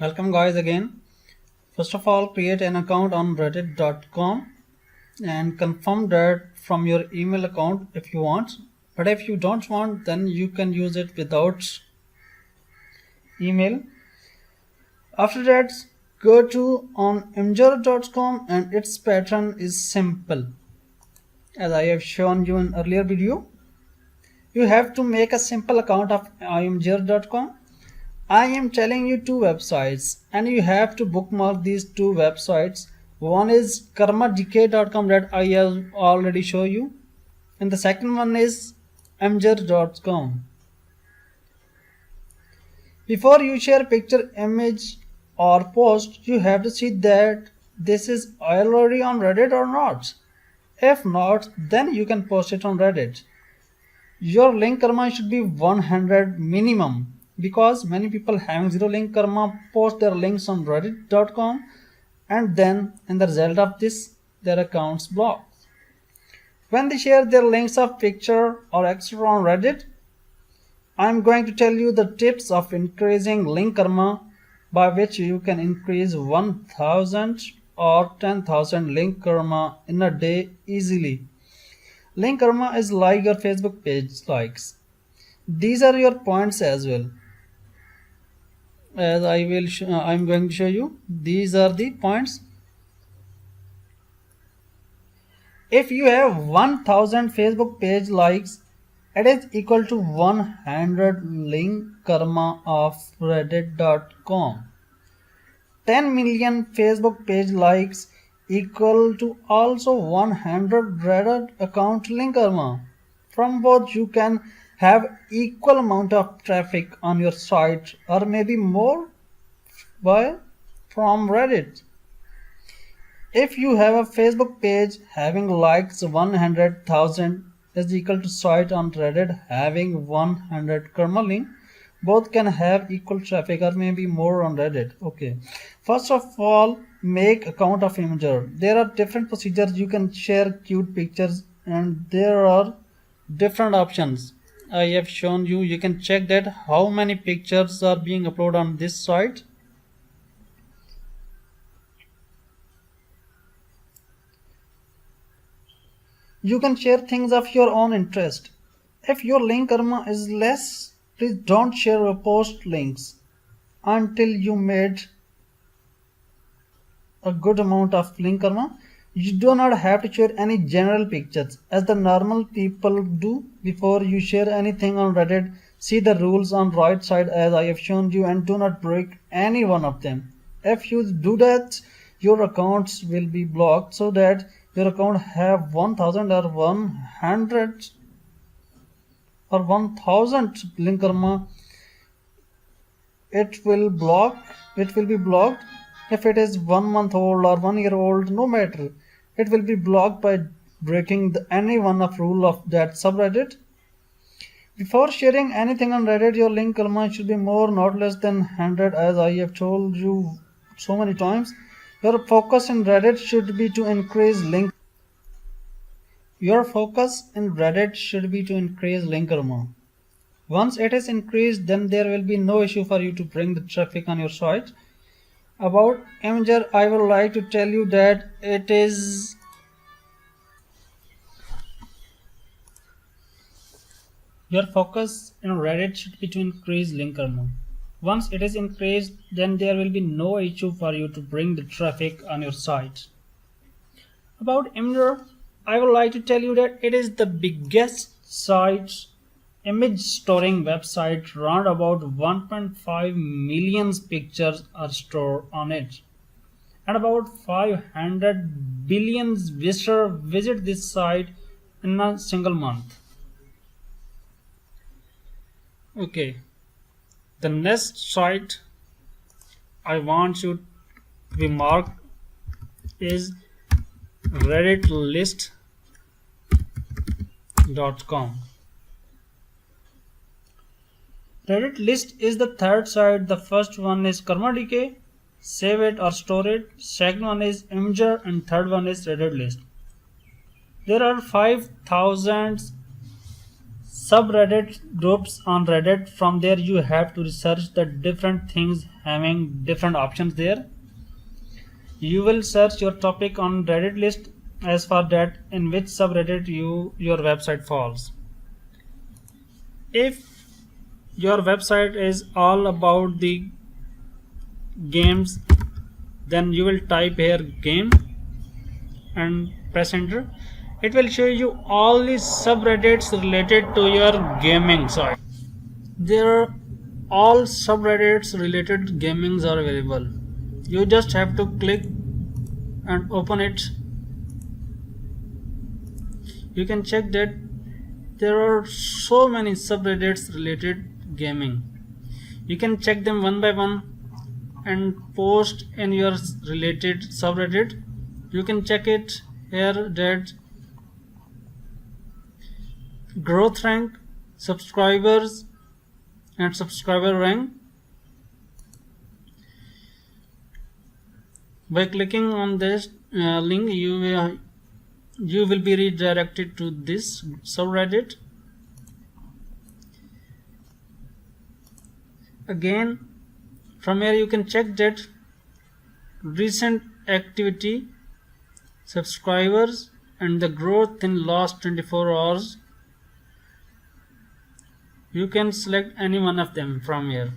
Welcome guys again. First of all, create an account on reddit.com and confirm that from your email account if you want. But if you don't want, then you can use it without email. After that, go to on imgur.com and its pattern is simple. As I have shown you in earlier video, you have to make a simple account of imgur.com. I am telling you two websites and you have to bookmark these two websites. One is karmadk.com that I have already shown you, and the second one is mjr.com. Before you share picture, image or post, you have to see that this is already on Reddit or not. If not, then you can post it on Reddit. Your link karma should be 100 minimum, because many people having zero link karma post their links on reddit.com and then in the result of this their accounts blocked. When they share their links of picture or extra on Reddit, I'm going to tell you the tips of increasing link karma by which you can increase 1000 or 10,000 link karma in a day easily. Link karma is like your Facebook page likes. These are your points as well. As I'm going to show you. These are the points. If you have 1000 Facebook page likes, it is equal to 100 link karma of reddit.com. 10 million Facebook page likes equal to also 100 Reddit account link karma. From both you can have equal amount of traffic on your site or maybe more from Reddit. If you have a Facebook page having likes 100,000 is equal to site on Reddit having 100 karma link, both can have equal traffic or maybe more on Reddit. Okay, first of all, make account of Imgur. There are different procedures. You can share cute pictures and there are different options. I have shown you. You can check that how many pictures are being uploaded on this site. You can share things of your own interest. If your link karma is less, please don't share or post links until you made a good amount of link karma. You do not have to share any general pictures as the normal people do. Before you share anything on Reddit, see the rules on right side as I have shown you and do not break any one of them. If you do that, your accounts will be blocked so that your account have 1000 or 100 or 1000 link karma. It will be blocked. If it is 1 month old or 1 year old, no matter, it will be blocked by breaking any one of rule of that subreddit. Before sharing anything on Reddit, your link karma should be more, not less than 100, as I have told you so many times. Your focus in Reddit should be to increase link. Your focus in Reddit should be to increase link karma. Once it is increased, then there will be no issue for you to bring the traffic on your site. About Imgur, I would like to tell you that it is your focus in Reddit should be to increase link karma. Once it is increased, then there will be no issue for you to bring the traffic on your site. About Imgur, I would like to tell you that it is the biggest site image storing website. Round about 1.5 million pictures are stored on it, and about 500 billion visitors visit this site in a single month. Okay, the next site I want you to be marked is redditlist.com. Reddit list is the third site. The first one is KarmaDK, save it or store it. Second one is Imgur and third one is Reddit list. There are 5,000 subreddit groups on Reddit. From there you have to research the different things having different options there. You will search your topic on Reddit list as for that in which subreddit your website falls. If your website is all about the games, then you will type here game and press enter. It will show you all the subreddits related to your gaming site. There are all subreddits related to gamings are available. You just have to click and open it. You can check that there are so many subreddits related gaming. You can check them one by one and post in your related subreddit. You can check it here that growth rank, subscribers and subscriber rank. By clicking on this link, you will be redirected to this subreddit. Again, from here you can check that recent activity, subscribers and the growth in last 24 hours. You can select any one of them from here.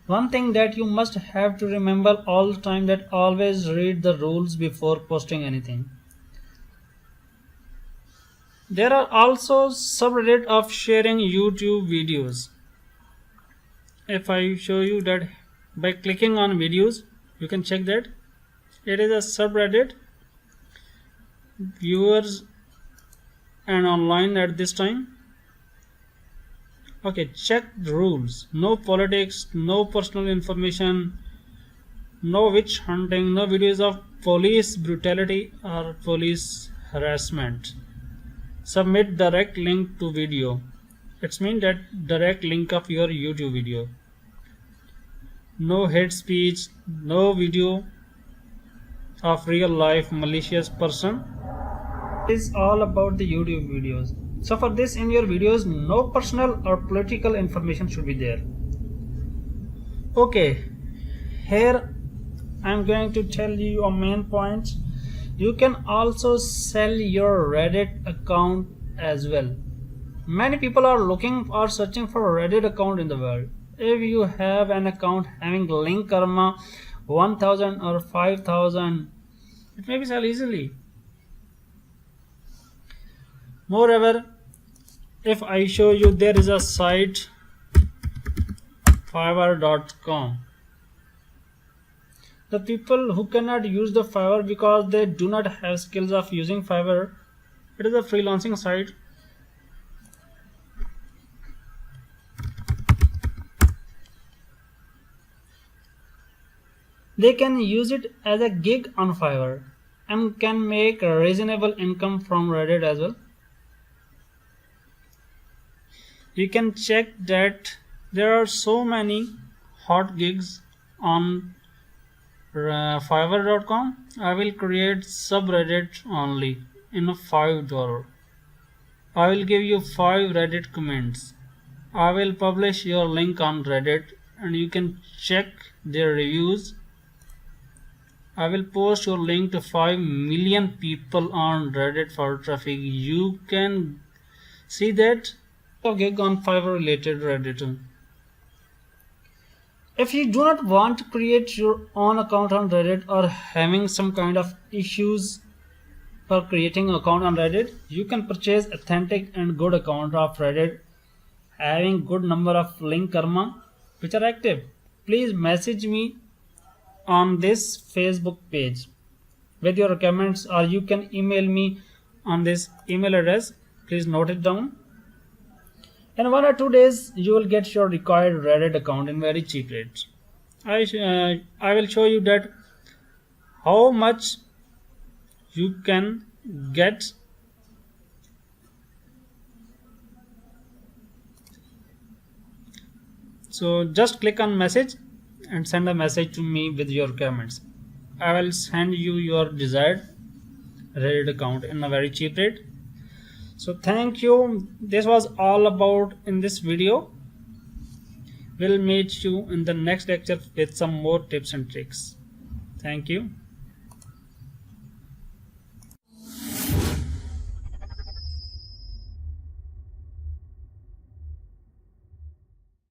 One thing that you must have to remember all the time, that always read the rules before posting anything. There are also subreddit of sharing YouTube videos. If I show you that by clicking on videos, you can check that it is a subreddit, viewers and online at this time. Okay, check the rules. No politics, no personal information, no witch hunting, no videos of police brutality or police harassment. Submit direct link to video. It's mean that direct link of your YouTube video. No hate speech, no video of real life malicious person. It is all about the YouTube videos. So for this, in your videos, no personal or political information should be there. Okay, here I'm going to tell you your main points. You can also sell your Reddit account as well. Many people are looking or searching for a Reddit account in the world. If you have an account having link karma 1000 or 5000, it may be sold easily. Moreover, if I show you, there is a site fiverr.com. The people who cannot use the Fiverr because they do not have skills of using Fiverr, it is a freelancing site. They can use it as a gig on Fiverr and can make a reasonable income from Reddit as well. You can check that there are so many hot gigs on fiverr.com. I will create subreddit only in a $5. I will give you 5 Reddit comments. I will publish your link on Reddit and you can check their reviews. I will post your link to 5 million people on Reddit for traffic. You can see that a gig on Fiverr related Reddit. If you do not want to create your own account on Reddit or having some kind of issues for creating an account on Reddit, you can purchase authentic and good account of Reddit having good number of link karma which are active. Please message me on this Facebook page with your comments, or you can email me on this email address. Please note it down. In 1 or 2 days, you will get your required Reddit account in very cheap rates. I will show you that how much you can get. So just click on message and send a message to me with your comments. I will send you your desired Reddit account in a very cheap rate. So thank you. This was all about in this video. We'll meet you in the next lecture with some more tips and tricks. Thank you.